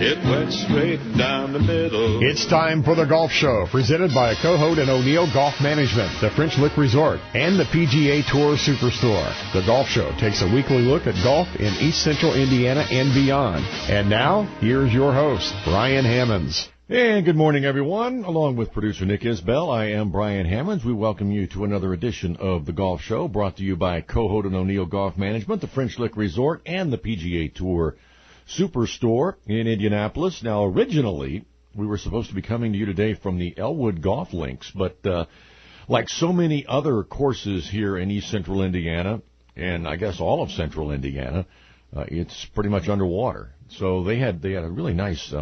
It went straight down the middle. It's time for the Golf Show, presented by Cohoed and O'Neill Golf Management, the French Lick Resort, and the PGA Tour Superstore. The Golf Show takes a weekly look at golf in East Central Indiana and beyond. And now, here's your host, Brian Hammons. And good morning, everyone. Along with producer Nick Isbell, I am Brian Hammons. We welcome you to another edition of the Golf Show, brought to you by Cohoed and O'Neill Golf Management, the French Lick Resort, and the PGA Tour Superstore in Indianapolis. Now, originally, we were supposed to be coming to you today from the Elwood Golf Links, but like so many other courses here in East Central Indiana, and I guess all of Central Indiana, it's pretty much underwater. So they had a really nice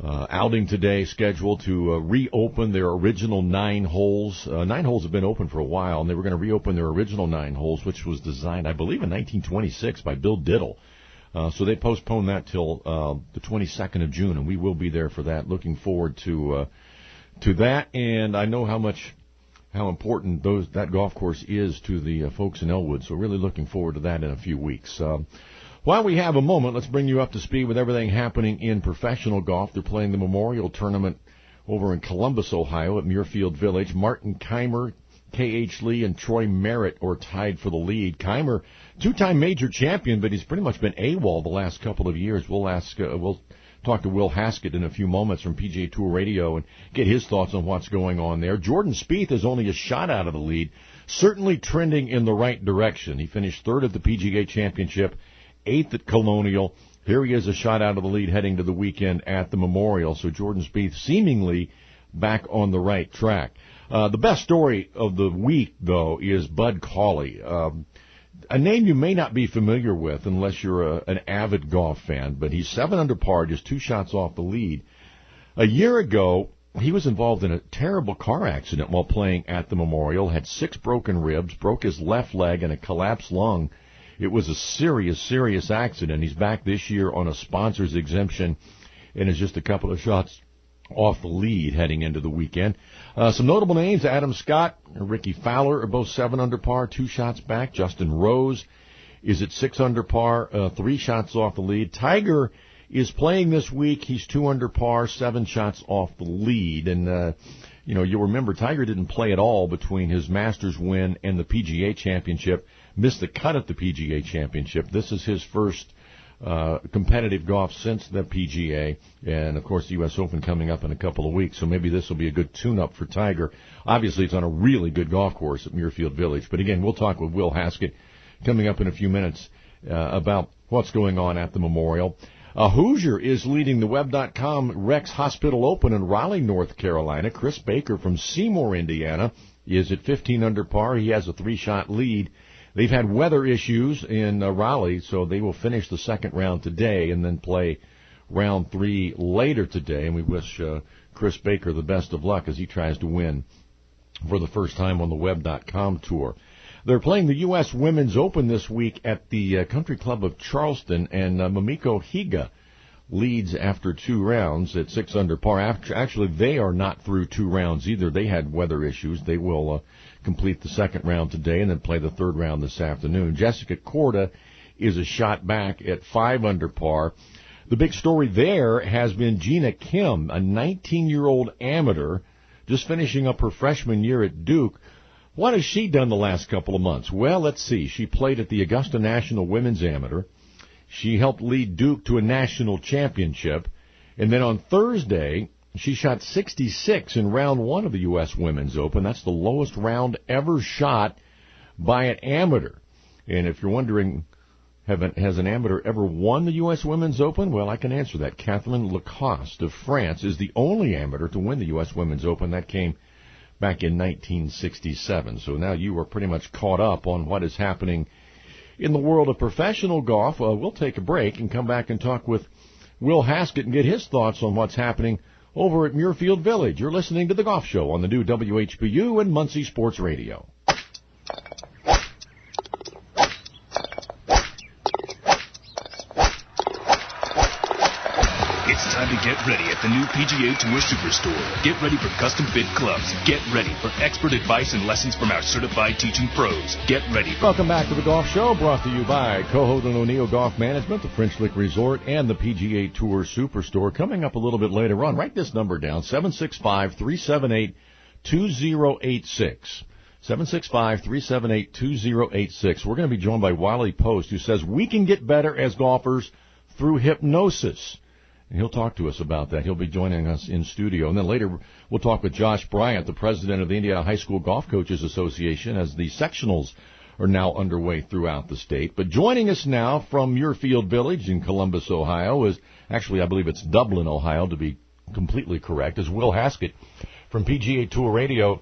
outing today scheduled to reopen their original 9 holes. 9 holes have been open for a while, and they were going to reopen their original 9 holes, which was designed, I believe, in 1926 by Bill Diddle. So they postponed that till the 22nd of June, and we will be there for that. Looking forward to that, and I know how important that golf course is to the folks in Elwood. So really looking forward to that in a few weeks. While we have a moment, let's bring you up to speed with everything happening in professional golf. They're playing the Memorial Tournament over in Columbus, Ohio, at Muirfield Village. Martin Keimer, K.H. Lee, and Troy Merritt are tied for the lead. Keimer, two-time major champion, but he's pretty much been AWOL the last couple of years. We'll talk to Will Haskett in a few moments from PGA Tour Radio and get his thoughts on what's going on there. Jordan Spieth is only a shot out of the lead, certainly trending in the right direction. He finished third at the PGA Championship, 8th at Colonial. Here he is, a shot out of the lead heading to the weekend at the Memorial. So Jordan Spieth seemingly back on the right track. The best story of the week, though, is Bud Cauley, a name you may not be familiar with unless you're an avid golf fan, but he's 7 under par, just 2 shots off the lead. A year ago, he was involved in a terrible car accident while playing at the Memorial, had 6 broken ribs, broke his left leg, and a collapsed lung. It was a serious accident. He's back this year on a sponsor's exemption and is just a couple of shots off the lead heading into the weekend. Some notable names: Adam Scott and Ricky Fowler are both 7 under par, 2 shots back. Justin Rose is at 6 under par, 3 shots off the lead. Tiger is playing this week. He's 2 under par, 7 shots off the lead. And, you'll remember Tiger didn't play at all between his Masters win and the PGA Championship. Missed the cut at the PGA Championship. This is his first competitive golf since the PGA, and of course the U.S. Open coming up in a couple of weeks, so maybe this will be a good tune-up for Tiger. Obviously it's on a really good golf course at Muirfield Village, but again, we'll talk with Will Haskett coming up in a few minutes about what's going on at the Memorial. Hoosier is leading the Web.com Rex Hospital Open in Raleigh, North Carolina. Chris Baker from Seymour, Indiana, is at 15 under par. He has a 3-shot lead. They've had weather issues in Raleigh, so they will finish the second round today and then play round 3 later today. And we wish Chris Baker the best of luck as he tries to win for the first time on the Web.com Tour. They're playing the U.S. Women's Open this week at the Country Club of Charleston, and Mamiko Higa leads after 2 rounds at 6 under par. Actually, they are not through 2 rounds either. They had weather issues. They will complete the second round today and then play the third round this afternoon. Jessica Korda is a shot back at 5 under par. The big story there has been Gina Kim, a 19-year-old amateur, just finishing up her freshman year at Duke. What has she done the last couple of months? Well, let's see. She played at the Augusta National Women's Amateur. She helped lead Duke to a national championship. And then on Thursday, she shot 66 in round 1 of the U.S. Women's Open. That's the lowest round ever shot by an amateur. And if you're wondering, has an amateur ever won the U.S. Women's Open? Well, I can answer that. Catherine Lacoste of France is the only amateur to win the U.S. Women's Open. That came back in 1967. So now you are pretty much caught up on what is happening in the world of professional golf. We'll take a break and come back and talk with Will Haskett and get his thoughts on what's happening over at Muirfield Village. You're listening to The Golf Show on the new WHBU and Muncie Sports Radio. It's time to get ready at the new PGA Tour Superstore. Get ready for custom-fit clubs. Get ready for expert advice and lessons from our certified teaching pros. Get ready for... Welcome back to the Golf Show, brought to you by Cohout and O'Neill Golf Management, the French Lick Resort, and the PGA Tour Superstore. Coming up a little bit later on, write this number down, 765-378-2086. 765-378-2086. We're going to be joined by Wiley Post, who says we can get better as golfers through hypnosis. And he'll talk to us about that. He'll be joining us in studio. And then later we'll talk with Josh Bryant, the president of the Indiana High School Golf Coaches Association, as the sectionals are now underway throughout the state. But joining us now from Muirfield Village in Columbus, Ohio, is actually, I believe it's Dublin, Ohio, to be completely correct, is Will Haskett from PGA Tour Radio.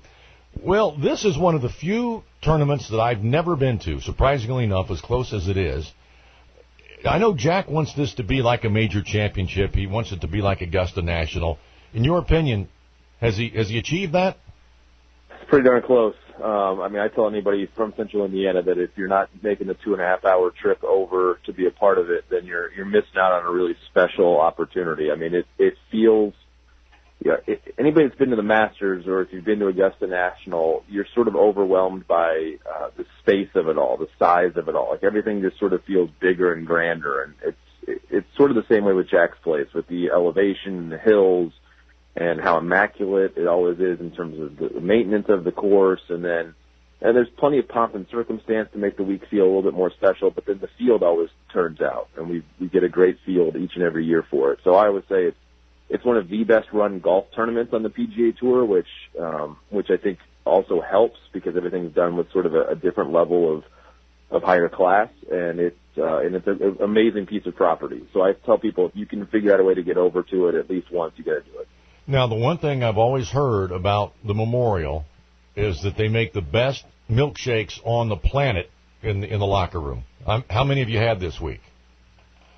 Well, this is one of the few tournaments that I've never been to, surprisingly enough, as close as it is. I know Jack wants this to be like a major championship. He wants it to be like Augusta National. In your opinion, has he achieved that? It's pretty darn close. I tell anybody from Central Indiana that if you're not making the 2.5-hour trip over to be a part of it, then you're missing out on a really special opportunity. I mean, it feels... anybody that's been to the Masters or if you've been to Augusta National, you're sort of overwhelmed by the space of it all, the size of it all. Like everything just sort of feels bigger and grander, and it's sort of the same way with Jack's Place, with the elevation and the hills and how immaculate it always is in terms of the maintenance of the course, and there's plenty of pomp and circumstance to make the week feel a little bit more special, but then the field always turns out, and we get a great field each and every year for it. So I would say it's one of the best run golf tournaments on the PGA Tour, which I think also helps because everything's done with sort of a different level of higher class, and it's an amazing piece of property. So I tell people, if you can figure out a way to get over to it at least once, you got to do it. Now, the one thing I've always heard about the Memorial is that they make the best milkshakes on the planet in the locker room. How many have you had this week?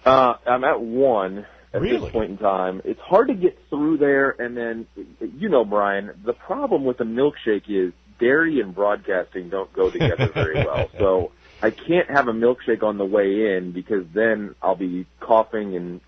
I'm at one. At really? This point in time, it's hard to get through there, and then, Brian, the problem with a milkshake is dairy and broadcasting don't go together very well. So I can't have a milkshake on the way in because then I'll be coughing and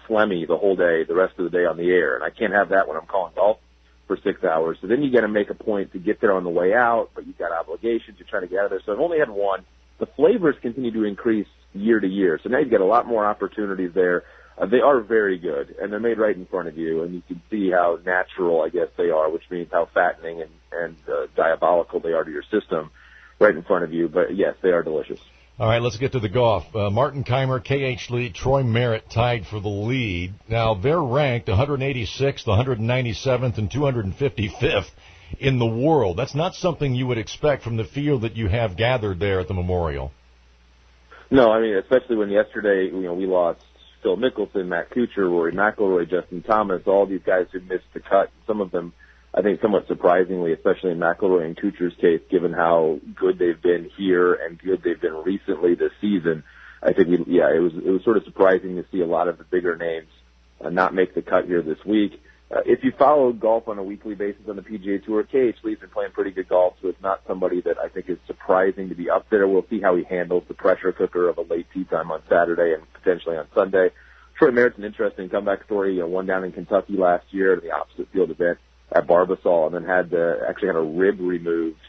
phlegmy the whole day, the rest of the day on the air, and I can't have that when I'm calling golf for 6 hours. So then you got to make a point to get there on the way out, but you've got obligations. You're trying to get out of there. So I've only had one. The flavors continue to increase year to year, so now you've got a lot more opportunities there. They are very good, and they're made right in front of you, and you can see how natural, I guess, they are, which means how fattening and diabolical they are to your system right in front of you. But, yes, they are delicious. All right, let's get to the golf. Martin Keimer, K.H. Lee, Troy Merritt tied for the lead. Now, they're ranked 186th, 197th, and 255th in the world. That's not something you would expect from the field that you have gathered there at the Memorial. No, I mean, especially when yesterday, we lost Phil Mickelson, Matt Kuchar, Rory McIlroy, Justin Thomas, all these guys who missed the cut. Some of them, I think, somewhat surprisingly, especially in McIlroy and Kuchar's case, given how good they've been here and good they've been recently this season. I think, it was sort of surprising to see a lot of the bigger names not make the cut here this week. If you follow golf on a weekly basis on the PGA Tour, K.H. Lee's been playing pretty good golf, so it's not somebody that I think is surprising to be up there. We'll see how he handles the pressure cooker of a late tee time on Saturday and potentially on Sunday. Troy Merritt's an interesting comeback story. Won down in Kentucky last year at the opposite field event at Barbasol, and then actually had a rib removed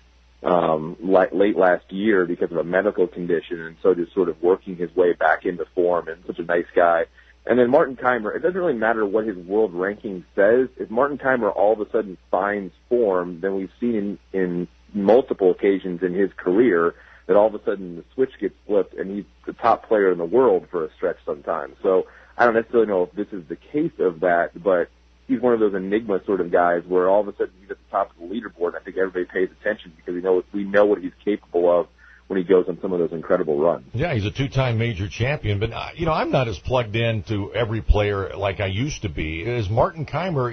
late last year because of a medical condition, and so just sort of working his way back into form, and such a nice guy. And then Martin Keimer, it doesn't really matter what his world ranking says. If Martin Keimer all of a sudden finds form, then we've seen in multiple occasions in his career that all of a sudden the switch gets flipped and he's the top player in the world for a stretch sometimes. So I don't necessarily know if this is the case of that, but he's one of those enigma sort of guys where all of a sudden he's at the top of the leaderboard, and I think everybody pays attention because we know what he's capable of when he goes on some of those incredible runs. Yeah, he's a two-time major champion, but, I'm not as plugged into every player like I used to be. As Martin Keimer,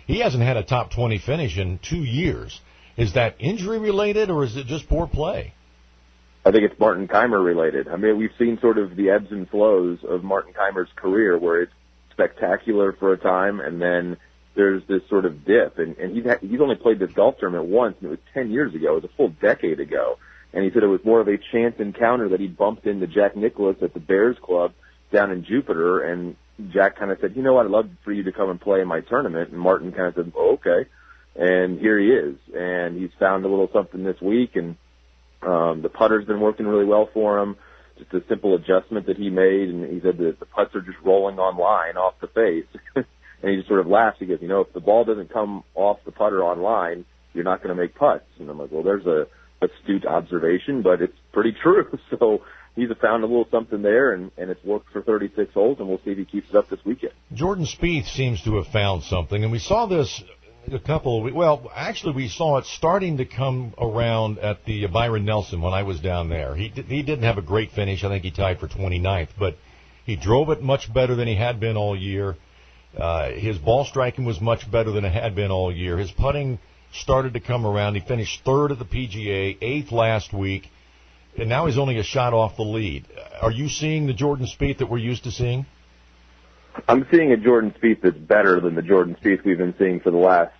he hasn't had a top 20 finish in 2 years. Is that injury-related, or is it just poor play? I think it's Martin Keimer related. I mean, we've seen sort of the ebbs and flows of Martin Keimer's career where it's spectacular for a time, and then there's this sort of dip. And he's only played this golf tournament once, and it was 10 years ago. It was a full decade ago. And he said it was more of a chance encounter that he bumped into Jack Nicklaus at the Bears Club down in Jupiter, and Jack kind of said, you know what, I'd love for you to come and play in my tournament. And Martin kind of said, oh, okay. And here he is. And he's found a little something this week, and the putter's been working really well for him. Just a simple adjustment that he made, and he said that the putts are just rolling on line off the face. And he just sort of laughs. He goes, you know, if the ball doesn't come off the putter on line, you're not going to make putts. And I'm like, well, there's a astute observation, but it's pretty true. So he's found a little something there, and it's worked for 36 holes, and we'll see if he keeps it up this weekend. Jordan Spieth seems to have found something, and we saw this we saw it starting to come around at the Byron Nelson when I was down there. He didn't have a great finish. I think he tied for 29th, but he drove it much better than he had been all year. His ball striking was much better than it had been all year. His putting started to come around. He finished third at the PGA, 8th last week, and now he's only a shot off the lead. Are you seeing the Jordan Spieth that we're used to seeing? I'm seeing a Jordan Spieth that's better than the Jordan Spieth we've been seeing for the last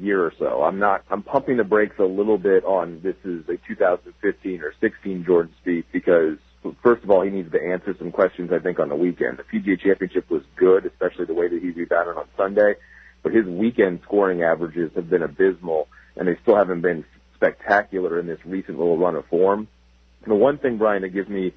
year or so. I'm pumping the brakes a little bit on this is a 2015 or 16 Jordan Spieth because, first of all, he needs to answer some questions, I think, on the weekend. The PGA Championship was good, especially the way that he rebounded on Sunday, but his weekend scoring averages have been abysmal, and they still haven't been spectacular in this recent little run of form. And the one thing, Brian, that gives me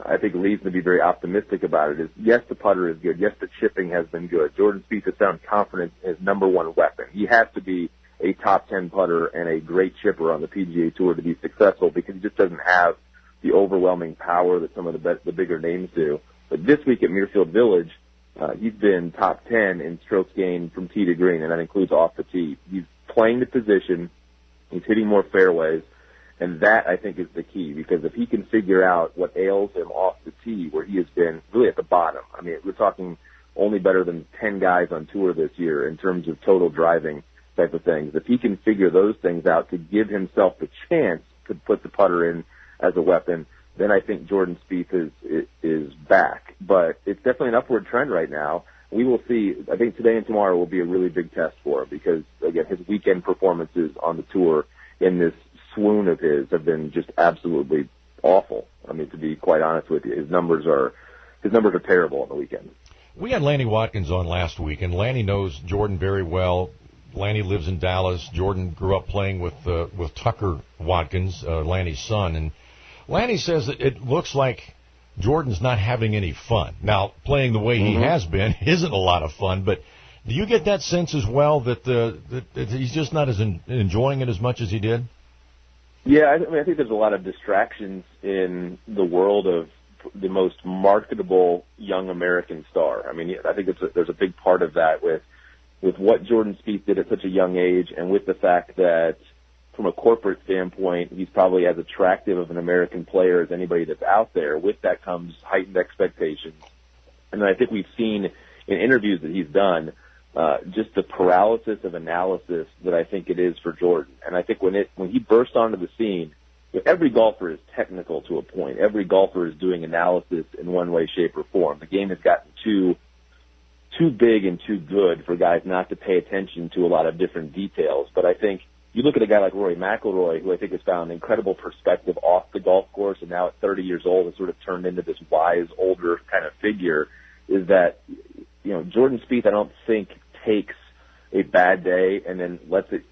I think reason to be very optimistic about it is, yes, the putter is good. Yes, the chipping has been good. Jordan Spieth has found confidence in his number one weapon. He has to be a top 10 putter and a great chipper on the PGA Tour to be successful because he just doesn't have the overwhelming power that some of the bigger names do. But this week at Muirfield Village, he's been top 10 in strokes gained from tee to green, and that includes off the tee. He's playing the position. He's hitting more fairways. And that, I think, is the key, because if he can figure out what ails him off the tee, where he has been really at the bottom. I mean, we're talking only better than 10 guys on tour this year in terms of total driving type of things. If he can figure those things out to give himself the chance to put the putter in as a weapon, then I think Jordan Spieth is back. But it's definitely an upward trend right now. We will see. I think today and tomorrow will be a really big test for him because, again, his weekend performances on the tour in this swoon of his have been just absolutely awful. I mean, to be quite honest with you, his numbers are terrible on the weekend. We had Lanny Watkins on last week, and Lanny knows Jordan very well. Lanny lives in Dallas. Jordan grew up playing with Tucker Watkins, Lanny's son, and Lanny says that it looks like Jordan's not having any fun. Now, playing the way he has been isn't a lot of fun, but do you get that sense as well that he's just not as enjoying it as much as he did? Yeah, I think there's a lot of distractions in the world of the most marketable young American star. I mean, I think there's a big part of that with what Jordan Spieth did at such a young age, and with the fact that from a corporate standpoint, he's probably as attractive of an American player as anybody that's out there. With that comes heightened expectations. And I think we've seen in interviews that he's done just the paralysis of analysis that I think it is for Jordan. And I think when he burst onto the scene, every golfer is technical to a point. Every golfer is doing analysis in one way, shape, or form. The game has gotten too big and too good for guys not to pay attention to a lot of different details. But I think you look at a guy like Rory McIlroy, who I think has found incredible perspective off the golf course, and now at 30 years old has sort of turned into this wise, older kind of figure, is that, Jordan Spieth, I don't think, takes a bad day and then lets it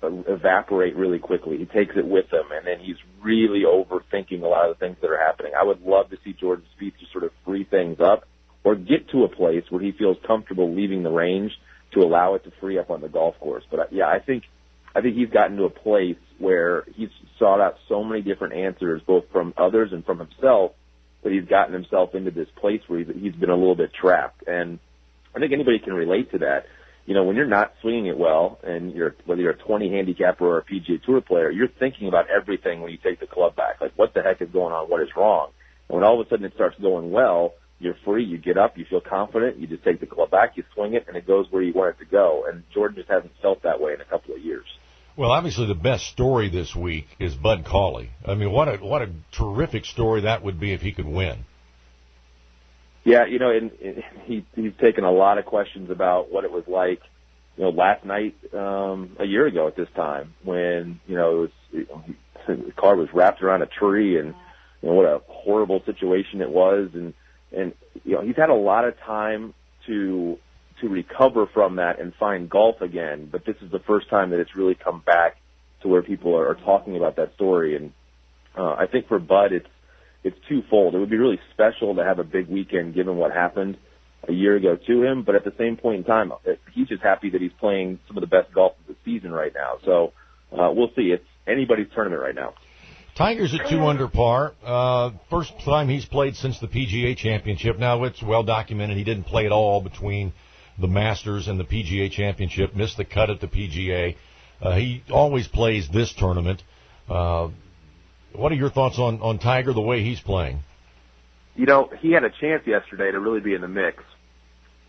evaporate really quickly. He takes it with him, and then he's really overthinking a lot of the things that are happening. I would love to see Jordan Spieth just sort of free things up or get to a place where he feels comfortable leaving the range to allow it to free up on the golf course. But, I think he's gotten to a place where he's sought out so many different answers, both from others and from himself, that he's gotten himself into this place where he's been a little bit trapped. And I think anybody can relate to that. When you're not swinging it well, and whether you're a 20 handicapper or a PGA Tour player, you're thinking about everything when you take the club back. Like, what the heck is going on? What is wrong? And when all of a sudden it starts going well, you're free, you get up, you feel confident, you just take the club back, you swing it, and it goes where you want it to go. And Jordan just hasn't felt that way in a couple of years. Well, obviously the best story this week is Bud Cauley. I mean, what a terrific story that would be if he could win. Yeah, he's taken a lot of questions about what it was like, last night, a year ago at this time when, the car was wrapped around a tree, and, what a horrible situation it was. And he's had a lot of time to recover from that and find golf again, but this is the first time that it's really come back to where people are talking about that story. And I think for Bud, it's twofold. It would be really special to have a big weekend given what happened a year ago to him, but at the same point in time, he's just happy that he's playing some of the best golf of the season right now. So we'll see. It's anybody's tournament right now. Tiger's at 2 under par. First time he's played since the PGA Championship. Now, it's well documented he didn't play at all between the Masters and the PGA Championship, missed the cut at the PGA. He always plays this tournament. What are your thoughts on Tiger, the way he's playing? You know, he had a chance yesterday to really be in the mix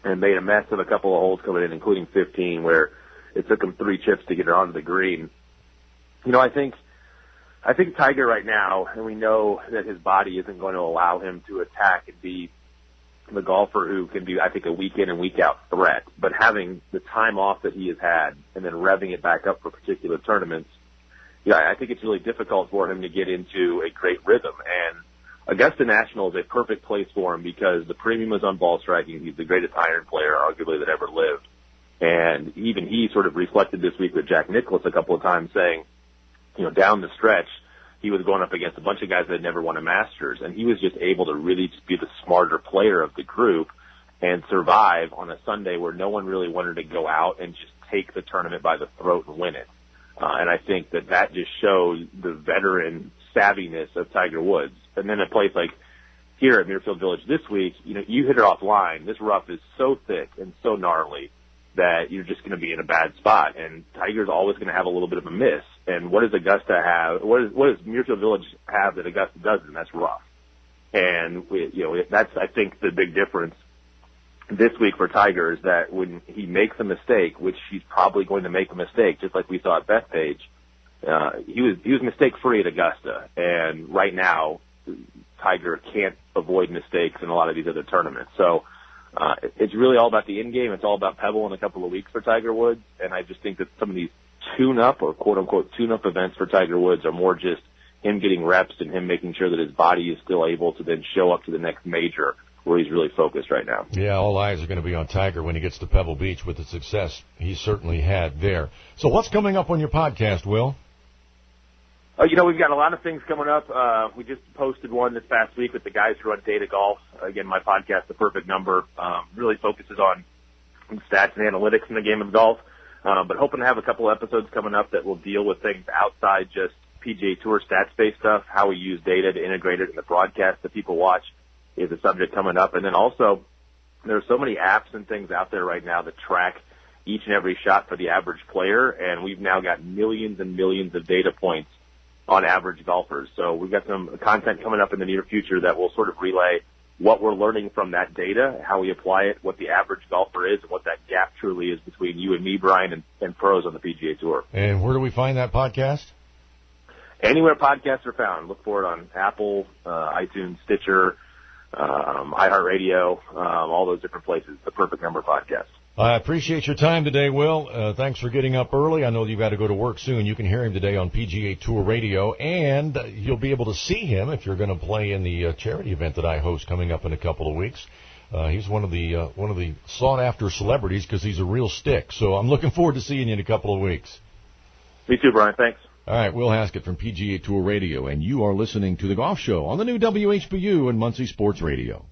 and made a mess of a couple of holes coming in, including 15, where it took him 3 chips to get it onto the green. You know, I think Tiger right now, and we know that his body isn't going to allow him to attack and be the golfer who can be, I think, a week in and week out threat. But having the time off that he has had and then revving it back up for particular tournaments, yeah, I think it's really difficult for him to get into a great rhythm. And Augusta National is a perfect place for him because the premium is on ball striking. He's the greatest iron player, arguably, that ever lived. And even he sort of reflected this week with Jack Nicklaus a couple of times saying, you know, down the stretch, he was going up against a bunch of guys that had never won a Masters, and he was just able to really just be the smarter player of the group and survive on a Sunday where no one really wanted to go out and just take the tournament by the throat and win it. And I think that just shows the veteran savviness of Tiger Woods. And then a place like here at Muirfield Village this week, you know, you hit it offline. This rough is so thick and so gnarly that you're just going to be in a bad spot. And Tiger's always going to have a little bit of a miss. And what does Augusta have? What does Muirfield Village have that Augusta doesn't? That's rough. And, that's, I think, the big difference this week for Tiger is that when he makes a mistake, which he's probably going to make a mistake, just like we saw at Bethpage, he was mistake-free at Augusta. And right now, Tiger can't avoid mistakes in a lot of these other tournaments. So it's really all about the end game. It's all about Pebble in a couple of weeks for Tiger Woods. And I just think that some of these tune-up or quote-unquote tune-up events for Tiger Woods are more just him getting reps and him making sure that his body is still able to then show up to the next major where he's really focused right now. Yeah, all eyes are going to be on Tiger when he gets to Pebble Beach with the success he certainly had there. So what's coming up on your podcast, Will? We've got a lot of things coming up. We just posted one this past week with the guys who run Data Golf. Again, my podcast, The Perfect Number, really focuses on stats and analytics in the game of golf. But hoping to have a couple episodes coming up that will deal with things outside just PGA Tour stats-based stuff. How we use data to integrate it in the broadcast that people watch is a subject coming up. And then also, there are so many apps and things out there right now that track each and every shot for the average player, and we've now got millions and millions of data points on average golfers. So we've got some content coming up in the near future that will sort of relay what we're learning from that data, how we apply it, what the average golfer is, and what that gap truly is between you and me, Brian, and pros on the PGA Tour. And where do we find that podcast? Anywhere podcasts are found. Look for it on Apple, iTunes, Stitcher, iHeartRadio, all those different places. The Perfect Number Podcast. I appreciate your time today, Will. Thanks for getting up early. I know you've got to go to work soon. You can hear him today on PGA Tour Radio, and you'll be able to see him if you're going to play in the charity event that I host coming up in a couple of weeks. He's one of the sought-after celebrities because he's a real stick. So I'm looking forward to seeing you in a couple of weeks. Me too, Brian. Thanks. All right, Will Haskett from PGA Tour Radio, and you are listening to The Golf Show on the new WHBU and Muncie Sports Radio.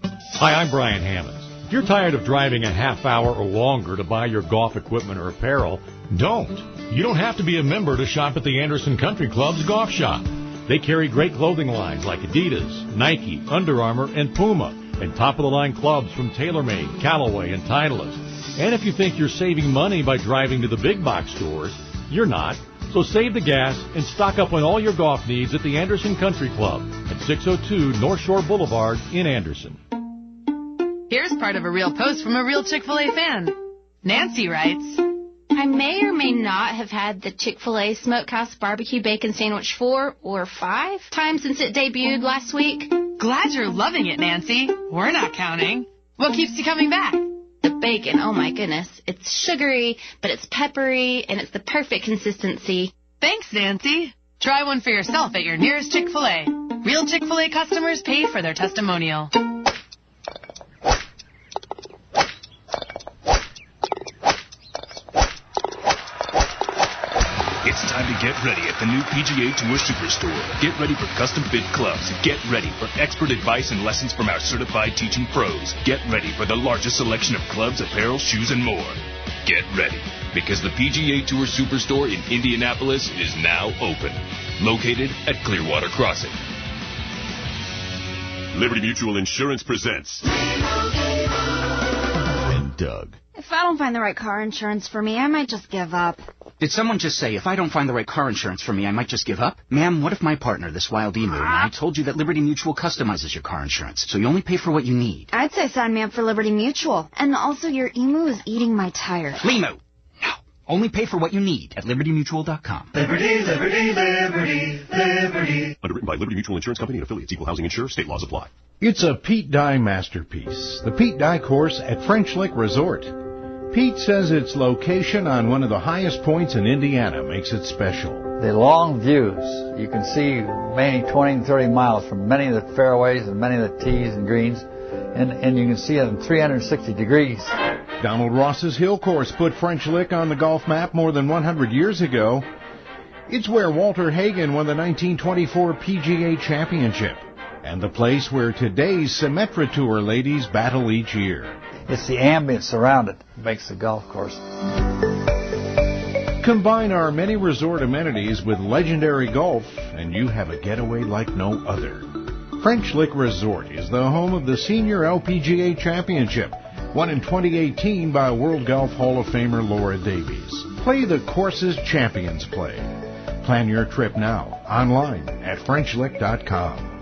Hi, I'm Brian Hammons. If you're tired of driving a half hour or longer to buy your golf equipment or apparel, don't. You don't have to be a member to shop at the Anderson Country Club's golf shop. They carry great clothing lines like Adidas, Nike, Under Armour, and Puma, and top-of-the-line clubs from TaylorMade, Callaway, and Titleist. And if you think you're saving money by driving to the big box stores, you're not. So save the gas and stock up on all your golf needs at the Anderson Country Club at 602 North Shore Boulevard in Anderson. Here's part of a real post from a real Chick-fil-A fan. Nancy writes, I may or may not have had the Chick-fil-A Smokehouse Barbecue Bacon Sandwich 4 or 5 times since it debuted last week. Glad you're loving it, Nancy. We're not counting. What keeps you coming back? The bacon, oh my goodness. It's sugary, but it's peppery, and it's the perfect consistency. Thanks, Nancy. Try one for yourself at your nearest Chick-fil-A. Real Chick-fil-A customers pay for their testimonial. time to get ready at the new PGA Tour Superstore. Get ready for custom-fit clubs. Get ready for expert advice and lessons from our certified teaching pros. Get ready for the largest selection of clubs, apparel, shoes, and more. Get ready, because the PGA Tour Superstore in Indianapolis is now open. Located at Clearwater Crossing. Liberty Mutual Insurance presents. And Doug. If I don't find the right car insurance for me, I might just give up. Did someone just say, if I don't find the right car insurance for me, I might just give up? Ma'am, what if my partner, this wild emu, and I told you that Liberty Mutual customizes your car insurance, so you only pay for what you need? I'd say sign me up for Liberty Mutual. And also, your emu is eating my tire. Lemu! No. Only pay for what you need at LibertyMutual.com. Liberty, liberty, liberty, liberty. Underwritten by Liberty Mutual Insurance Company and affiliates. Equal housing insurer. State laws apply. It's a Pete Dye masterpiece. The Pete Dye course at French Lick Resort. Pete says its location on one of the highest points in Indiana makes it special. The long views. You can see maybe 20 and 30 miles from many of the fairways and many of the tees and greens. And you can see it in 360 degrees. Donald Ross's Hill Course put French Lick on the golf map more than 100 years ago. It's where Walter Hagen won the 1924 PGA Championship, and the place where today's Symetra Tour ladies battle each year. It's the ambience around it that makes the golf course. Combine our many resort amenities with legendary golf, and you have a getaway like no other. French Lick Resort is the home of the Senior LPGA Championship, won in 2018 by World Golf Hall of Famer Laura Davies. Play the courses champions play. Plan your trip now, online at FrenchLick.com.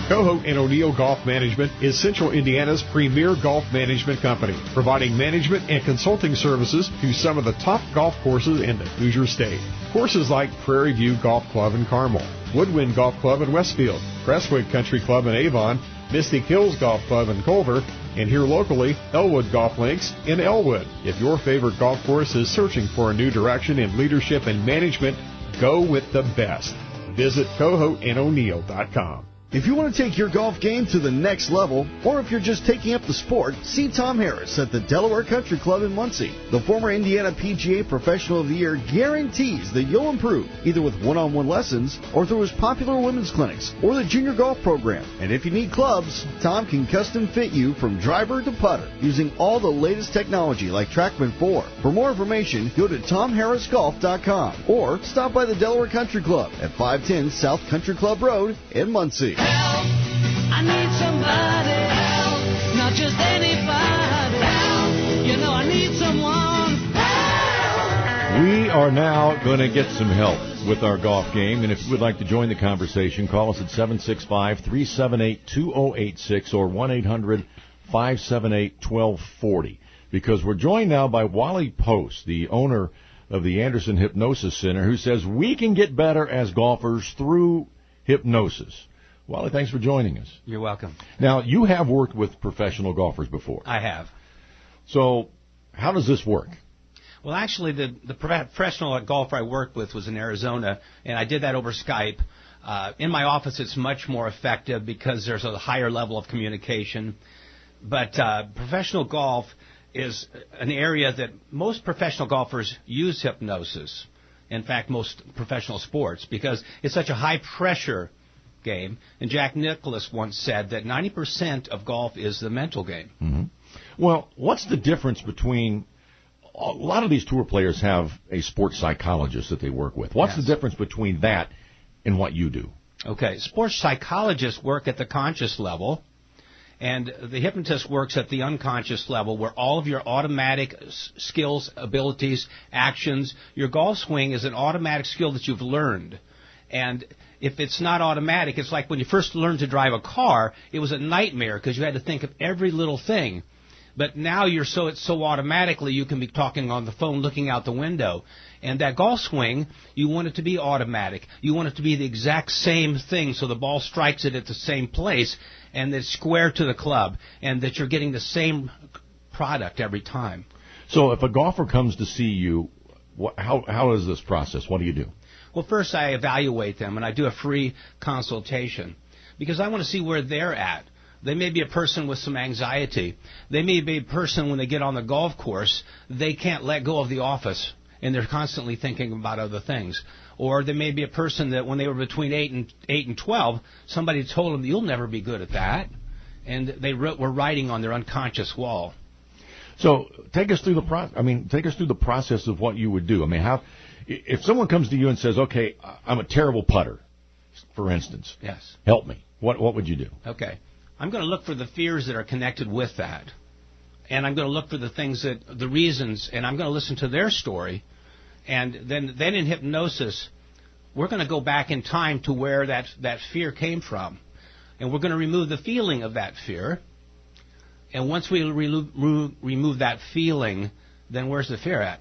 Cohout and O'Neill Golf Management is Central Indiana's premier golf management company, providing management and consulting services to some of the top golf courses in the Hoosier State. Courses like Prairie View Golf Club in Carmel, Woodwind Golf Club in Westfield, Crestwood Country Club in Avon, Mystic Hills Golf Club in Culver, and here locally, Elwood Golf Links in Elwood. If your favorite golf course is searching for a new direction in leadership and management, go with the best. Visit CohoutandO'Neill.com. If you want to take your golf game to the next level, or if you're just taking up the sport, see Tom Harris at the Delaware Country Club in Muncie. The former Indiana PGA Professional of the Year guarantees that you'll improve, either with one-on-one lessons or through his popular women's clinics or the junior golf program. And if you need clubs, Tom can custom fit you from driver to putter using all the latest technology like TrackMan 4. For more information, go to TomHarrisGolf.com or stop by the Delaware Country Club at 510 South Country Club Road in Muncie. Help, I need somebody help, not just anybody help, you know I need someone help. We are now going to get some help with our golf game, and if you would like to join the conversation, call us at 765-378-2086 or 1-800-578-1240, because we're joined now by Wally Post, the owner of the Anderson Hypnosis Center, who says we can get better as golfers through hypnosis. Wally, thanks for joining us. You're welcome. Now, you have worked with professional golfers before. I have. So, how does this work? Well, actually, the professional golfer I worked with was in Arizona, and I did that over Skype. In my office, it's much more effective because there's a higher level of communication. But professional golf is an area that most professional golfers use hypnosis. In fact, most professional sports, because it's such a high-pressure game. And Jack Nicklaus once said that 90% of golf is the mental game. Mm-hmm. Well, what's the difference between a lot of these tour players have a sports psychologist that they work with. What's the difference between that and what you do? Okay, sports psychologists work at the conscious level, and the hypnotist works at the unconscious level, where all of your automatic skills, abilities, actions, your golf swing is an automatic skill that you've learned. And if it's not automatic, it's like when you first learned to drive a car, it was a nightmare because you had to think of every little thing. But now it's so automatically you can be talking on the phone, looking out the window. And that golf swing, you want it to be automatic. You want it to be the exact same thing, so the ball strikes it at the same place, and it's square to the club, and that you're getting the same product every time. So if a golfer comes to see you, how is this process? What do you do? Well, first I evaluate them, and I do a free consultation, because I want to see where they're at. They may be a person with some anxiety. They may be a person, when they get on the golf course, they can't let go of the office. and they're constantly thinking about other things. Or there may be a person that when they were between 8 and 12, somebody told them, you'll never be good at that, and they were writing on their unconscious wall. So take us through the process of what you would do. I mean, if someone comes to you and says, okay, I'm a terrible putter, for instance. Yes. Help me. What would you do? Okay. I'm going to look for the fears that are connected with that. And I'm going to look for the reasons, and I'm going to listen to their story. And then in hypnosis, we're going to go back in time to where that fear came from. And we're going to remove the feeling of that fear. And once we remove that feeling, then where's the fear at?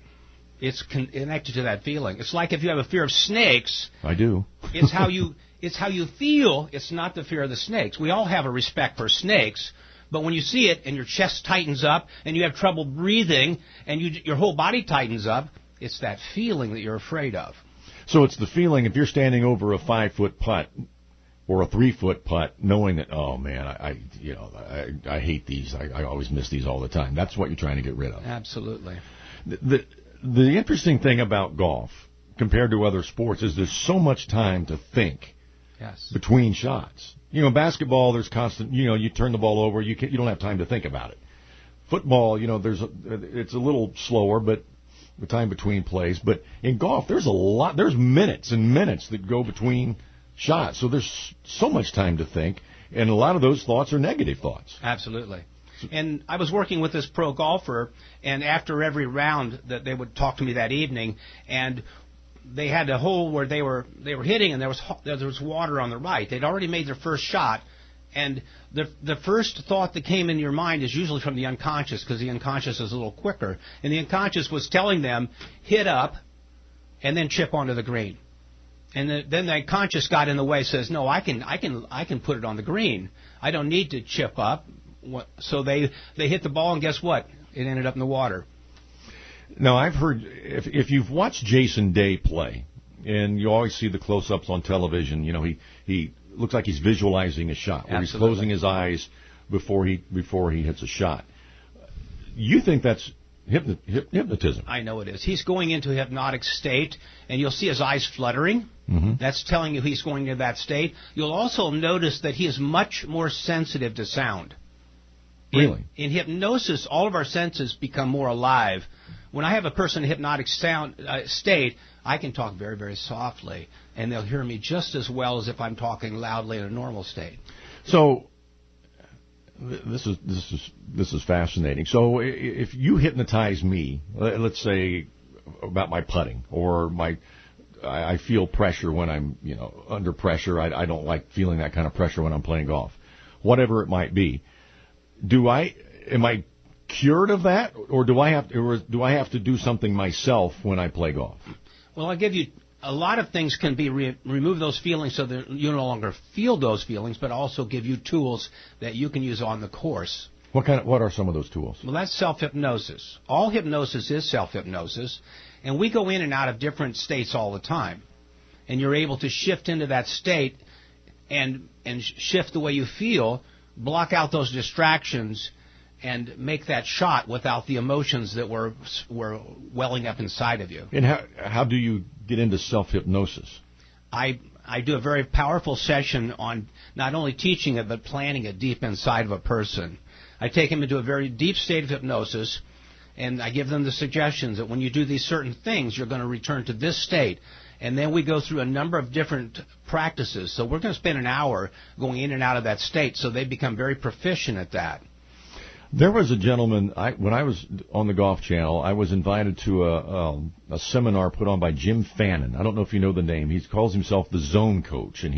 It's connected to that feeling. It's like if you have a fear of snakes. I do. It's how you feel. It's not the fear of the snakes. We all have a respect for snakes, but when you see it and your chest tightens up and you have trouble breathing and your whole body tightens up, it's that feeling that you're afraid of. So it's the feeling if you're standing over a 5-foot putt or a 3-foot putt, knowing that, oh man, I hate these. I always miss these all the time. That's what you're trying to get rid of. Absolutely. The interesting thing about golf, compared to other sports, is there's so much time to think. Yes. Between shots. Basketball, there's constant, you turn the ball over, you don't have time to think about it. Football, it's a little slower, but the time between plays. But in golf, there's minutes and minutes that go between shots. So there's so much time to think, and a lot of those thoughts are negative thoughts. Absolutely. And I was working with this pro golfer, and after every round that they would talk to me that evening, and they had a hole where they were hitting, and there was water on the right. They'd already made their first shot, and the first thought that came in your mind is usually from the unconscious, because the unconscious is a little quicker. And the unconscious was telling them, hit up, and then chip onto the green. And then the unconscious got in the way, says, no, I can put it on the green. I don't need to chip up. So they hit the ball, and guess what? It ended up in the water. Now, I've heard, if you've watched Jason Day play, and you always see the close-ups on television, he looks like he's visualizing a shot, where he's closing his eyes before he hits a shot. You think that's hypnotism? I know it is. He's going into a hypnotic state, and you'll see his eyes fluttering. Mm-hmm. That's telling you he's going into that state. You'll also notice that he is much more sensitive to sound. Really? In hypnosis, all of our senses become more alive. When I have a person in hypnotic state, I can talk very, very softly, and they'll hear me just as well as if I'm talking loudly in a normal state. So this is fascinating. So if you hypnotize me, let's say about my putting, or I feel pressure when I'm under pressure. I don't like feeling that kind of pressure when I'm playing golf, whatever it might be. Am I cured of that, or do I have to do something myself when I play golf? Well, I'll give you a lot of things can be remove those feelings so that you no longer feel those feelings, but also give you tools that you can use on the course. What are some of those tools? Well, that's self-hypnosis. All hypnosis is self-hypnosis, and we go in and out of different states all the time. And you're able to shift into that state and shift the way you feel, block out those distractions, and make that shot without the emotions that were welling up inside of you. And how do you get into self-hypnosis? I do a very powerful session on not only teaching it, but planting it deep inside of a person. I take them into a very deep state of hypnosis, and I give them the suggestions that when you do these certain things, you're going to return to this state. And then we go through a number of different practices. So we're going to spend an hour going in and out of that state, so they become very proficient at that. There was a gentleman, when I was on the Golf Channel, I was invited to a seminar put on by Jim Fannin. I don't know if you know the name. He calls himself the Zone Coach, and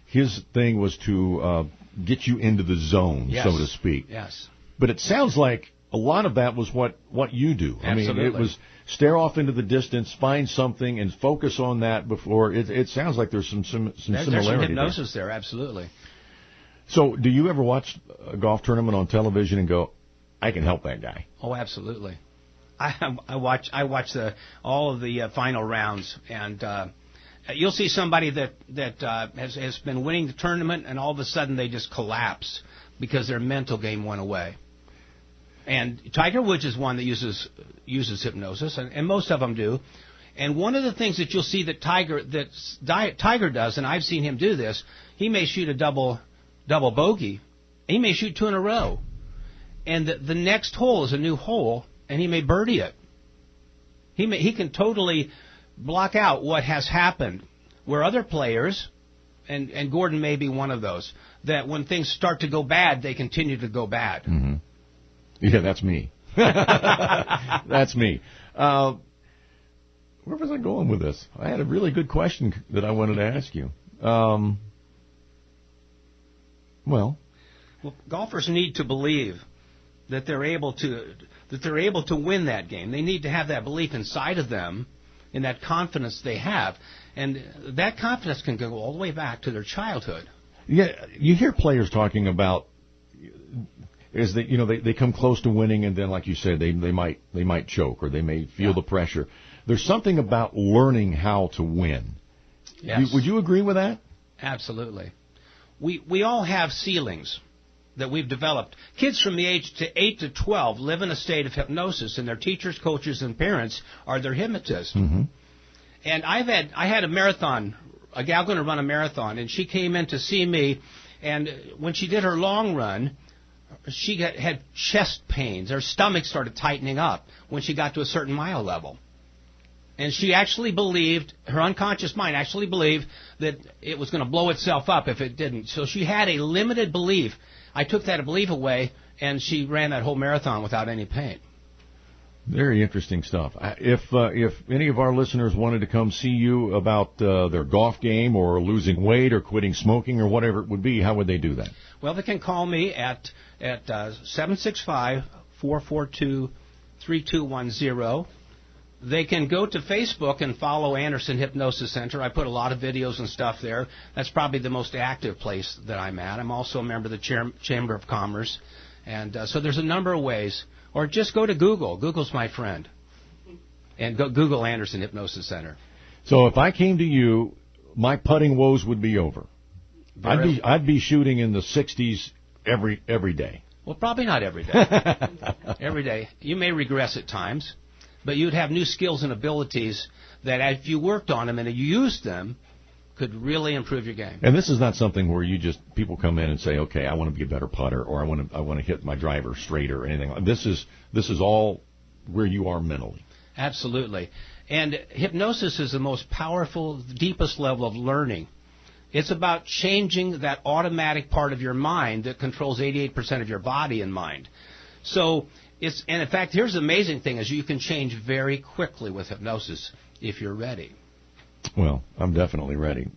his thing was to get you into the zone, yes, so to speak. Yes. But it sounds like a lot of that was what you do. Absolutely. I mean, it was stare off into the distance, find something, and focus on that before. It sounds like there's some similarity. There's some hypnosis there, absolutely. So, do you ever watch a golf tournament on television and go, I can help that guy? Oh, absolutely. I watch all of the final rounds, and you'll see somebody that has been winning the tournament, and all of a sudden they just collapse because their mental game went away. And Tiger Woods is one that uses hypnosis, and most of them do. And one of the things that you'll see that Tiger does, and I've seen him do this, he may shoot a double bogey. He may shoot 2 in a row. And the next hole is a new hole, and he may birdie it. He can totally block out what has happened. Where other players, and Gordon may be one of those, that when things start to go bad, they continue to go bad. Mm-hmm. Yeah, that's me. That's me. Where was I going with this? I had a really good question that I wanted to ask you. Well, golfers need to believe that they're able to win that game. They need to have that belief inside of them, and that confidence they have, and that confidence can go all the way back to their childhood. Yeah, you hear players talking about is that they come close to winning, and then, like you said, they might choke or they may feel the pressure. There's something about learning how to win. Yes. Would you agree with that? Absolutely. We all have ceilings that we've developed. Kids from the age to 8 to 12 live in a state of hypnosis, and their teachers, coaches, and parents are their hypnotists. Mm-hmm. And I had a marathon, a gal going to run a marathon, and she came in to see me, and when she did her long run, she had chest pains. Her stomach started tightening up when she got to a certain mile level. And she actually believed, her unconscious mind actually believed that it was going to blow itself up if it didn't. So she had a limited belief. I took that belief away, and she ran that whole marathon without any pain. Very interesting stuff. If any of our listeners wanted to come see you about their golf game or losing weight or quitting smoking or whatever it would be, how would they do that? Well, they can call me at 765-442-3210. They can go to Facebook and follow Anderson Hypnosis Center. I put a lot of videos and stuff there. That's probably the most active place that I'm at. I'm also a member of the Chamber of Commerce. And so there's a number of ways. Or just go to Google. Google's my friend. And go Google Anderson Hypnosis Center. So if I came to you, my putting woes would be over. I'd be shooting in the 60s every day. Well, probably not every day. Every day. You may regress at times, but you'd have new skills and abilities that if you worked on them and you used them, could really improve your game. And this is not something where people come in and say, okay, I want to be a better putter, or I want to hit my driver straighter or anything. This is all where you are mentally. Absolutely. And hypnosis is the most powerful, deepest level of learning. It's about changing that automatic part of your mind that controls 88% of your body and mind. So and in fact, here's the amazing thing is you can change very quickly with hypnosis if you're ready. Well, I'm definitely ready.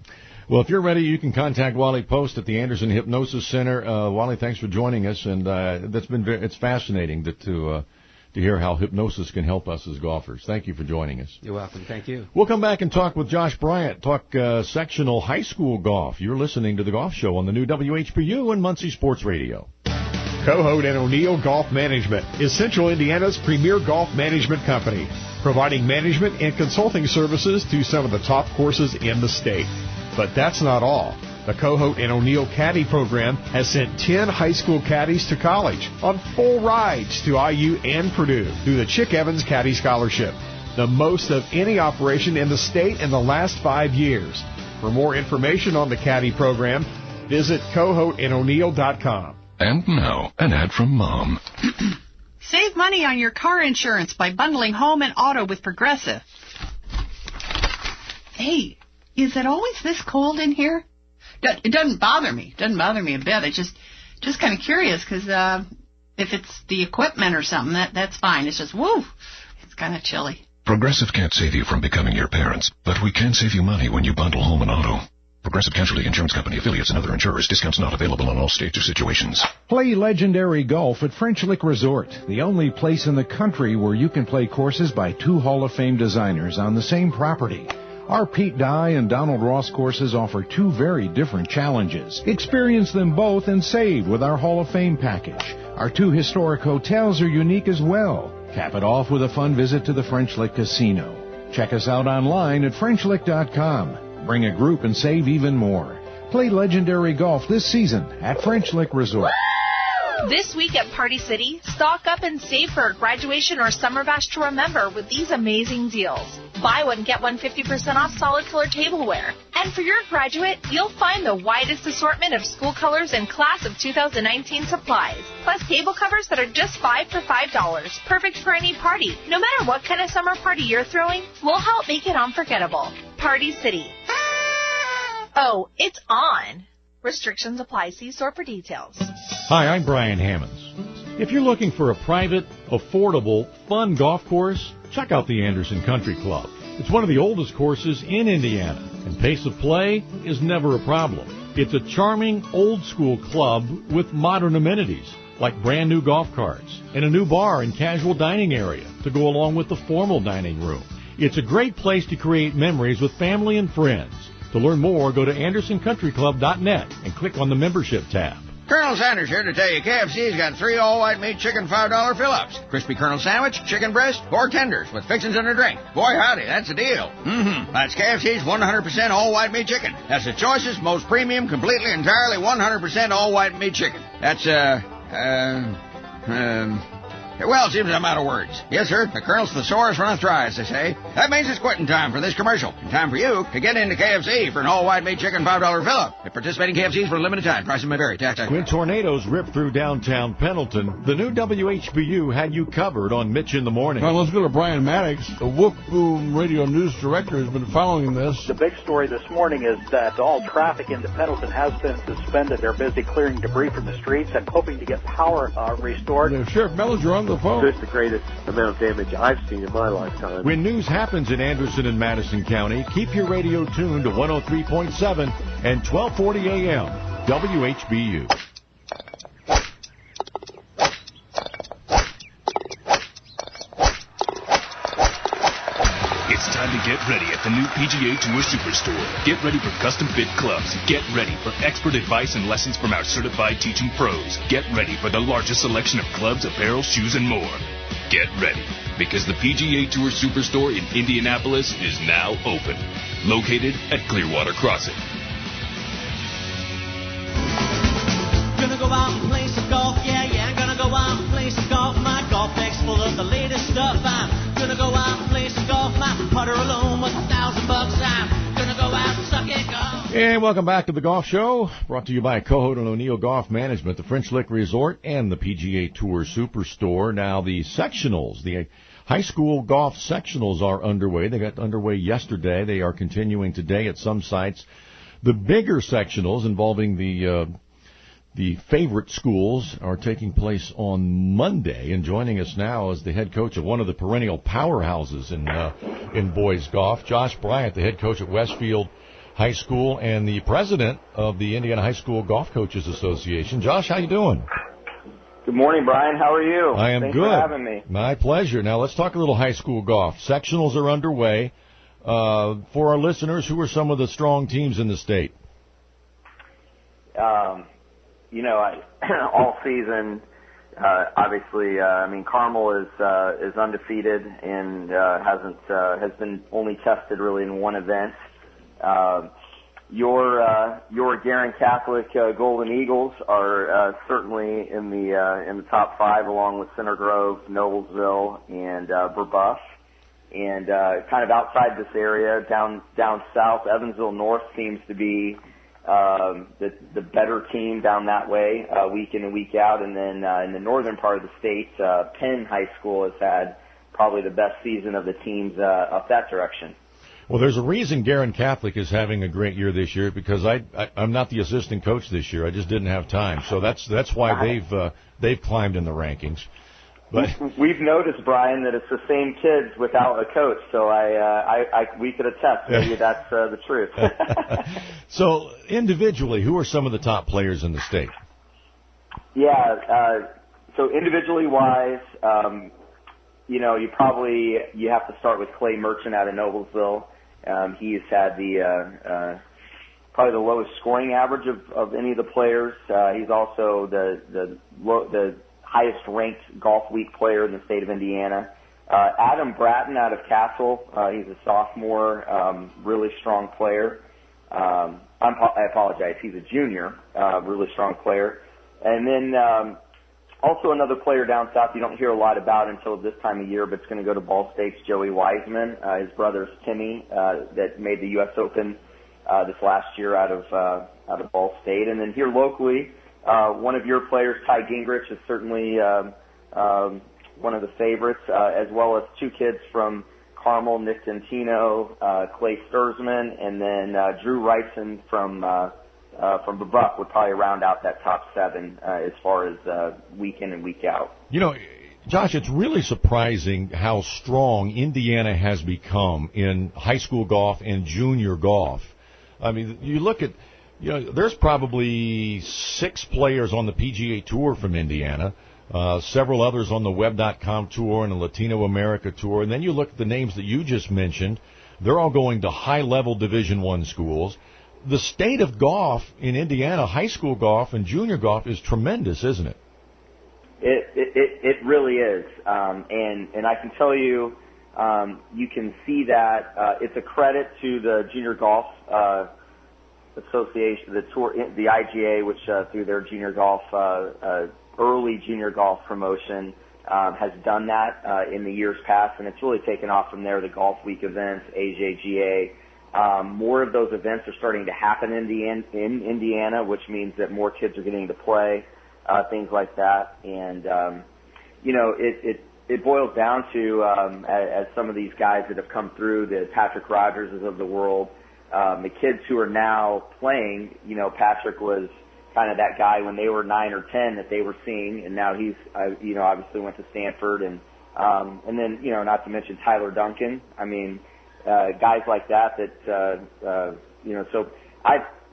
Well, if you're ready, you can contact Wally Post at the Anderson Hypnosis Center. Wally, thanks for joining us, and it's fascinating to hear how hypnosis can help us as golfers. Thank you for joining us. You're welcome. Thank you. We'll come back and talk with Josh Bryant, talk sectional high school golf. You're listening to The Golf Show on the new WHPU and Muncie Sports Radio. Cohout and O'Neill Golf Management is Central Indiana's premier golf management company, providing management and consulting services to some of the top courses in the state. But that's not all. The Cohout and O'Neill Caddy program has sent 10 high school caddies to college on full rides to IU and Purdue through the Chick Evans Caddy Scholarship, the most of any operation in the state in the last 5 years. For more information on the Caddy program, visit cohoutandoneill.com. And now, an ad from Mom. Save money on your car insurance by bundling home and auto with Progressive. Hey, is it always this cold in here? It doesn't bother me. It doesn't bother me a bit. It's just kind of curious because if it's the equipment or something, that's fine. It's just, woo, it's kind of chilly. Progressive can't save you from becoming your parents, but we can save you money when you bundle home and auto. Progressive Casualty Insurance Company, affiliates, and other insurers. Discounts not available in all states or situations. Play legendary golf at French Lick Resort, the only place in the country where you can play courses by 2 Hall of Fame designers on the same property. Our Pete Dye and Donald Ross courses offer 2 very different challenges. Experience them both and save with our Hall of Fame package. Our 2 historic hotels are unique as well. Cap it off with a fun visit to the French Lick Casino. Check us out online at FrenchLick.com. Bring a group and save even more. Play legendary golf this season at French Lick Resort. This week at Party City, stock up and save for a graduation or summer bash to remember with these amazing deals. Buy one, get one 50% off solid color tableware. And for your graduate, you'll find the widest assortment of school colors and class of 2019 supplies. Plus table covers that are just $5 for $5. Perfect for any party. No matter what kind of summer party you're throwing, we'll help make it unforgettable. Party City. Oh, it's on. Restrictions apply. See store for details. Hi, I'm Brian Hammons. If you're looking for a private, affordable, fun golf course, check out the Anderson Country Club. It's one of the oldest courses in Indiana, and pace of play is never a problem. It's a charming, old-school club with modern amenities, like brand-new golf carts and a new bar and casual dining area to go along with the formal dining room. It's a great place to create memories with family and friends. To learn more, go to AndersonCountryClub.net and click on the membership tab. Colonel Sanders here to tell you KFC's got 3 all-white meat chicken $5 fill-ups. Crispy Colonel sandwich, chicken breast, 4 tenders with fixings and a drink. Boy, howdy, that's a deal. That's KFC's 100% all-white meat chicken. That's the choicest, most premium, completely, entirely 100% all-white meat chicken. That's, well, it seems I'm out of words. Yes, sir, the Colonel's thesaurus runneth dry, as they say. That means it's quitting time for this commercial. And time for you to get into KFC for an all-white meat chicken $5 fill-up. At participating KFCs for a limited time. Prices may vary. Tax. When tornadoes ripped through downtown Pendleton, the new WHBU had you covered on Mitch in the Morning. Well, let's go to Brian Maddox. The Whoop Boom Radio News Director has been following this. The big story this morning is that all traffic into Pendleton has been suspended. They're busy clearing debris from the streets and hoping to get power restored. Sheriff Mellinger on the phone. It's the greatest amount of damage I've seen in my lifetime. When news happens in Anderson and Madison County, keep your radio tuned to 103.7 and 1240 AM, WHBU. It's time to get ready at the new PGA Tour Superstore. Get ready for custom fit clubs. Get ready for expert advice and lessons from our certified teaching pros. Get ready for the largest selection of clubs, apparel, shoes, and more. Get ready, because the PGA Tour Superstore in Indianapolis is now open. Located at Clearwater Crossing. Gonna go out and play some golf, yeah, gonna go out and play some golf. My golf bag's full of the latest stuff. I'm gonna go out and play some golf. My putter alone was $1,000. I'm gonna go out and suck it golf. And welcome back to the Golf Show, brought to you by Cohoed and O'Neill Golf Management, the French Lick Resort, and the PGA Tour Superstore. Now the sectionals, the high school golf sectionals are underway. They got underway yesterday. They are continuing today at some sites. The bigger sectionals involving the favorite schools are taking place on Monday, and joining us now is the head coach of one of the perennial powerhouses in boys golf, Josh Bryant, the head coach at Westfield High School and the president of the Indiana High School Golf Coaches Association. Josh, how you doing? Good morning, Brian. How are you? I am Thanks good. for having me. My pleasure. Now let's talk a little high school golf. Sectionals are underway. For our listeners, who are some of the strong teams in the state? All season, obviously, Carmel is undefeated and has been only tested really in one event. Your Guerin Catholic Golden Eagles are certainly in the top 5, along with Center Grove, Noblesville, and Brebeuf. And kind of outside this area, down south, Evansville North seems to be the better team down that way, week in and week out. And then in the northern part of the state, Penn High School has had probably the best season of the teams up that direction. Well, there's a reason Guerin Catholic is having a great year this year, because I'm not the assistant coach this year. I just didn't have time. So that's why they've climbed in the rankings. But we've noticed, Brian, that it's the same kids without a coach. So we could attest. Maybe that's the truth. So individually, who are some of the top players in the state? Yeah. So individually wise, you have to start with Clay Merchant out of Noblesville. He's had probably the lowest scoring average of any of the players. He's also the highest ranked Golf Week player in the state of Indiana. Adam Bratton out of Castle, he's a sophomore, really strong player. I apologize, he's a junior, really strong player. And then Also another player down south you don't hear a lot about until this time of year, but it's going to go to Ball State's Joey Wiseman. His brother's Timmy, that made the U.S. Open this last year out of Ball State. And then here locally, one of your players, Ty Gingrich, is certainly one of the favorites, as well as two kids from Carmel, Nick Dentino, Clay Sturzman, and then Drew Wrightson from Bubuck would probably round out that top 7 as far as week in and week out. You know, Josh, it's really surprising how strong Indiana has become in high school golf and junior golf. I mean, you look at, there's probably 6 players on the PGA Tour from Indiana, several others on the Web.com Tour and the Latino America Tour, and then you look at the names that you just mentioned. They're all going to high-level Division I schools. The state of golf in Indiana, high school golf and junior golf, is tremendous, isn't it? It really is, and I can tell you, you can see that it's a credit to the Junior Golf Association, the tour, the IGA, which through their junior golf, early junior golf promotion, has done that in the years past, and it's really taken off from there. The Golf Week events, AJGA. More of those events are starting to happen in Indiana, which means that more kids are getting to play, things like that. And, it boils down to, as some of these guys that have come through, the Patrick Rogerses of the world, the kids who are now playing, Patrick was kind of that guy when they were 9 or 10 that they were seeing, and now he's, obviously went to Stanford, and then, not to mention Tyler Duncan. I mean, guys like that, so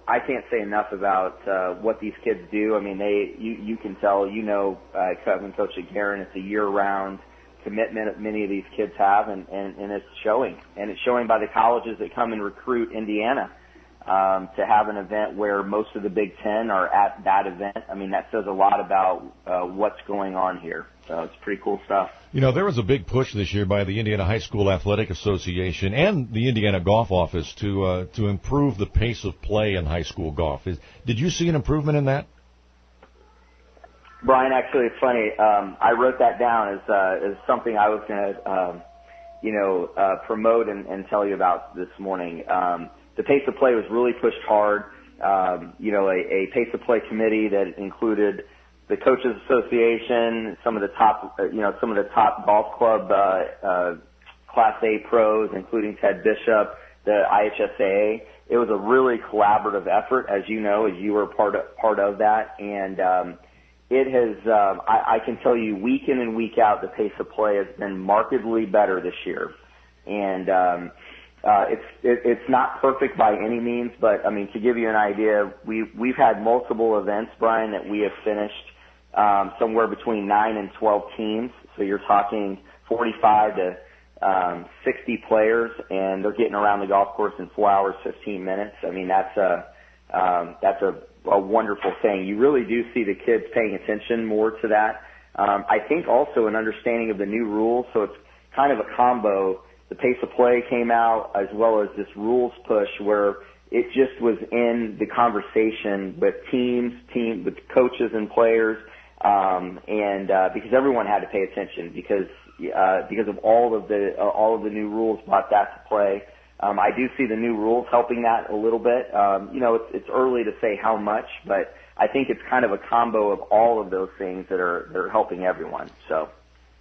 I can't say enough about what these kids do. I mean, you can tell, having coached at Guerin, it's a year-round commitment that many of these kids have, and it's showing. And it's showing by the colleges that come and recruit Indiana to have an event where most of the Big Ten are at that event. I mean, that says a lot about what's going on here. So it's pretty cool stuff. There was a big push this year by the Indiana High School Athletic Association and the Indiana Golf Office to improve the pace of play in high school golf. Did you see an improvement in that? Brian, actually, it's funny. I wrote that down as something I was going to, promote and tell you about this morning. The pace of play was really pushed hard. A pace of play committee that included the Coaches Association, some of the top golf club Class A pros, including Ted Bishop, the IHSAA. It was a really collaborative effort, as you know, as you were part of that, and it has. I can tell you, week in and week out, the pace of play has been markedly better this year, and it's not perfect by any means, but I mean, to give you an idea, we've had multiple events, Brian, that we have finished somewhere between 9 and 12 teams. So you're talking 45 to 60 players, and they're getting around the golf course in 4 hours, 15 minutes. I mean, that's a wonderful thing. You really do see the kids paying attention more to that. I think also an understanding of the new rules. So it's kind of a combo. The pace of play came out as well as this rules push where it just was in the conversation with teams, with coaches and players, and because everyone had to pay attention because of all of the new rules brought that to play. I do see the new rules helping that a little bit. It's early to say how much, but I think it's kind of a combo of all of those things that are helping everyone. So.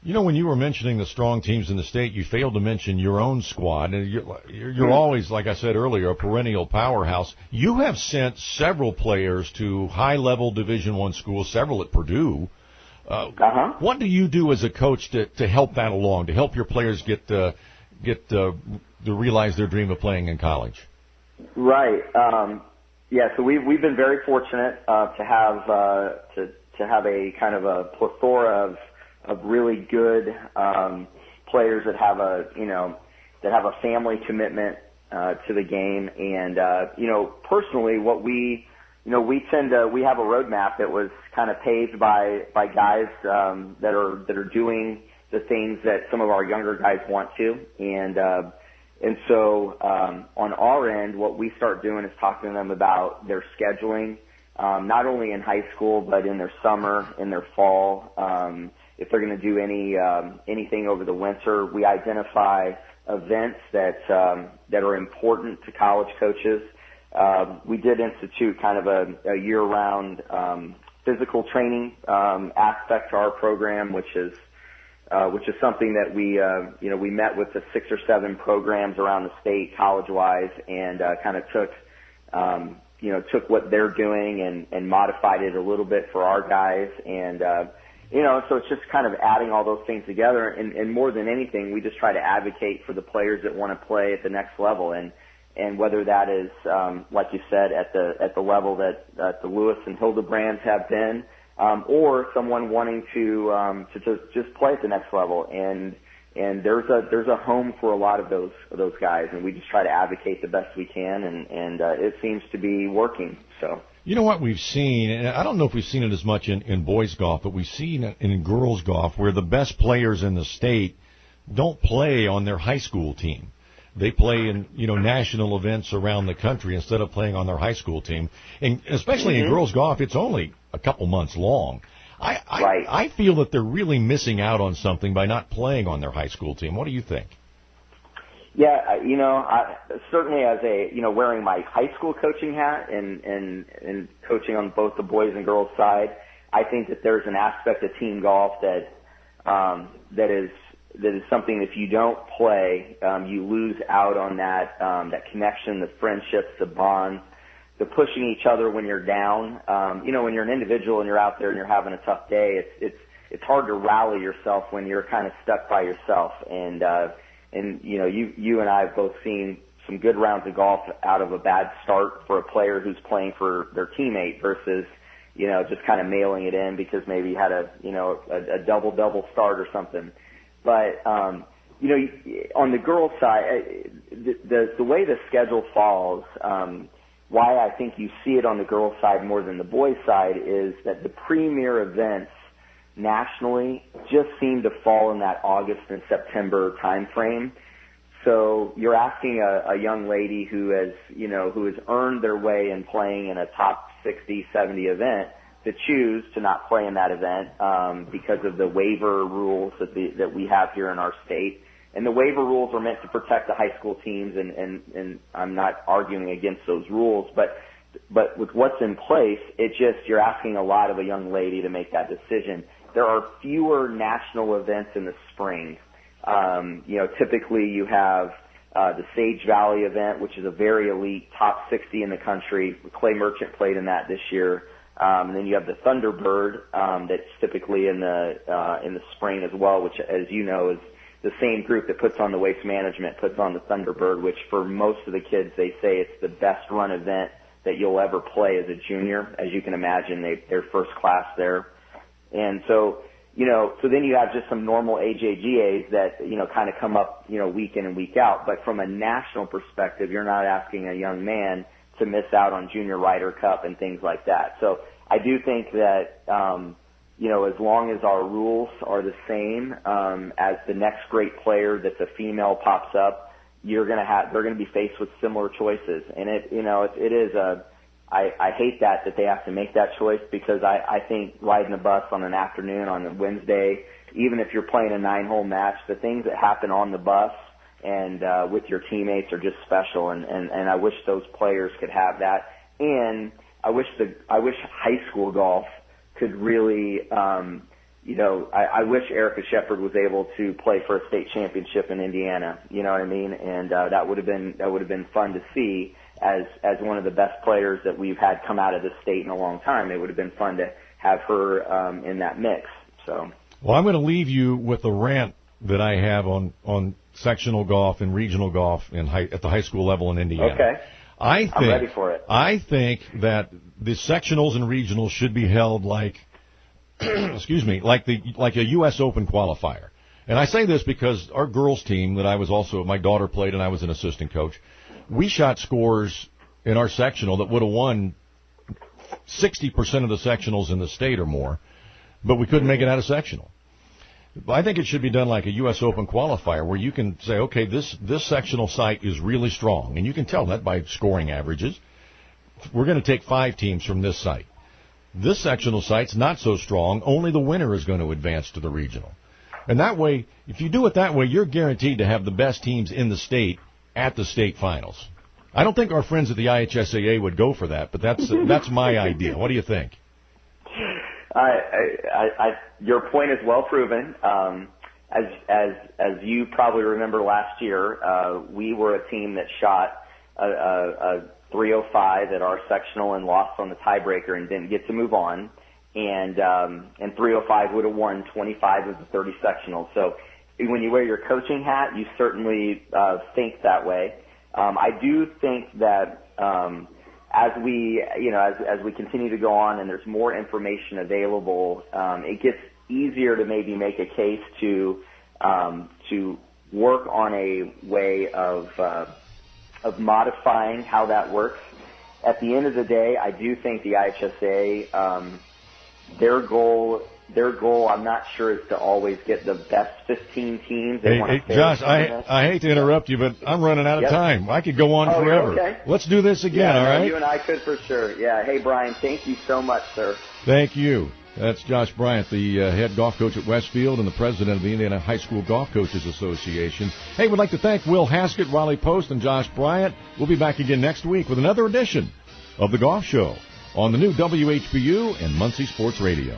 When you were mentioning the strong teams in the state, you failed to mention your own squad. And you're always, like I said earlier, a perennial powerhouse. You have sent several players to high-level Division I schools, several at Purdue. What do you do as a coach to help that along, to help your players get to realize their dream of playing in college? Right. So we've been very fortunate to have a kind of a plethora of really good players that have a family commitment to the game, and personally, what we have a roadmap that was kind of paved by guys that are doing the things that some of our younger guys want to, and so on our end, what we start doing is talking to them about their scheduling. not only in high school, but in their summer, in their fall. If they're going to do anything over the winter, we identify events that are important to college coaches. We did institute kind of a year-round physical training aspect to our program, which is something that we met with the 6 or 7 programs around the state, college-wise, and kind of took what they're doing and modified it a little bit for our guys, and so it's just kind of adding all those things together, and more than anything, we just try to advocate for the players that want to play at the next level, and whether that is, like you said, at the level that the Lewis and Hildebrands have been, or someone wanting to just play at the next level, and there's a home for a lot of those guys, and we just try to advocate the best we can, and it seems to be working. So. You know what we've seen, and I don't know if we've seen it as much in boys golf, but we've seen it in girls golf where the best players in the state don't play on their high school team. They play in, national events around the country instead of playing on their high school team. And especially in girls golf, it's only a couple months long. I feel that they're really missing out on something by not playing on their high school team. What do you think? Yeah, I certainly as wearing my high school coaching hat and coaching on both the boys and girls side, I think that there's an aspect of team golf that is something, if you don't play, you lose out on that connection, the friendships, the bonds, the pushing each other when you're down. When you're an individual and you're out there and you're having a tough day, it's hard to rally yourself when you're kind of stuck by yourself. And you and I have both seen some good rounds of golf out of a bad start for a player who's playing for their teammate versus, just kind of mailing it in because maybe he had a double start or something. But, on the girls' side, the way the schedule falls, why I think you see it on the girls' side more than the boys' side is that the premier events nationally just seem to fall in that August and September time frame. So you're asking a young lady who has earned their way in playing in a top 60, 70 event to choose to not play in that event because of the waiver rules that we have here in our state. And the waiver rules are meant to protect the high school teams, and I'm not arguing against those rules, but with what's in place, you're asking a lot of a young lady to make that decision. There are fewer national events in the spring. Typically you have the Sage Valley event, which is a very elite top 60 in the country. Clay Merchant played in that this year. And then you have the Thunderbird, that's typically in the spring as well, which, as you know, is the same group that puts on the Waste Management puts on the Thunderbird, which for most of the kids, they say it's the best run event that you'll ever play as a junior. As you can imagine, they're first class there. And so then you have just some normal AJGAs that, kind of come up, week in and week out. But from a national perspective, you're not asking a young man to miss out on Junior Ryder Cup and things like that. So I do think that, as long as our rules are the same, as the next great player that's a female pops up, they're going to be faced with similar choices. And I hate that they have to make that choice because I think riding a bus on an afternoon on a Wednesday, even if you're playing a 9-hole match, the things that happen on the bus and with your teammates are just special, and I wish those players could have that. And I wish high school golf could really, I wish Erica Shepard was able to play for a state championship in Indiana. You know what I mean? And that would have been fun to see as one of the best players that we've had come out of this state in a long time. It would have been fun to have her in that mix. So. Well, I'm going to leave you with a rant that I have on sectional golf and regional golf at the high school level in Indiana. Okay. I'm ready for it. I think that the sectionals and regionals should be held like, like a U.S. Open qualifier. And I say this because our girls team that my daughter played and I was an assistant coach, we shot scores in our sectional that would have won 60% of the sectionals in the state or more, but we couldn't make it out of sectional. I think it should be done like a U.S. Open qualifier where you can say, okay, this sectional site is really strong, and you can tell that by scoring averages. we're going to take 5 teams from this site. This sectional site's not so strong. Only the winner is going to advance to the regional. And that way, if you do it that way, you're guaranteed to have the best teams in the state at the state finals. I don't think our friends at the IHSAA would go for that, but that's my idea. What do you think? Your point is well proven. As you probably remember last year, we were a team that shot a 305 at our sectional and lost on the tiebreaker and didn't get to move on. And 305 would have won 25 of the 30 sectionals. So when you wear your coaching hat, you certainly think that way. I do think that as we continue to go on and there's more information available, it gets easier to maybe make a case to work on a way of modifying how that works. At the end of the day, I do think the IHSA, their goal, I'm not sure, is to always get the best 15 teams. Hey, Josh, I hate to interrupt you, but I'm running out of time. I could go on forever. Okay. Let's do this again, all right? You and I could for sure. Yeah. Hey, Brian, thank you so much, sir. Thank you. That's Josh Bryant, the head golf coach at Westfield and the president of the Indiana High School Golf Coaches Association. Hey, we'd like to thank Will Haskett, Raleigh Post, and Josh Bryant. We'll be back again next week with another edition of The Golf Show on the new WHBU and Muncie Sports Radio.